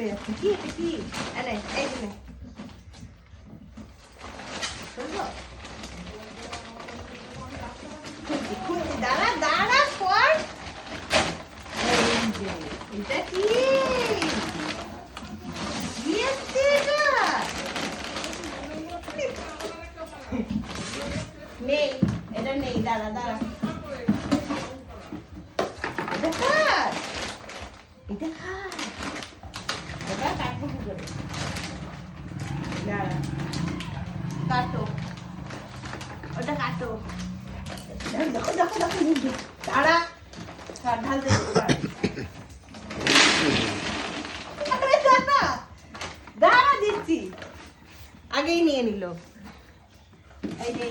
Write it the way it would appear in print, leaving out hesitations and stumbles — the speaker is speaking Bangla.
পড়ে যাচ্ছে কি এটা কি এনে এই নে শুনছো খুঁজি দাঁড়া দাঁড়া পর এটা কি নেই এটা নেই দাঁড়া দাঁড়া এটা কার এটা কার এটা কাটবো কি করে দাঁড়া কাটো ওটা কাটো দেখো দেখো দেখো দাঁড়া ঢালতে দাঁড়া দিচ্ছি আগেই নিয়ে নিল এই যে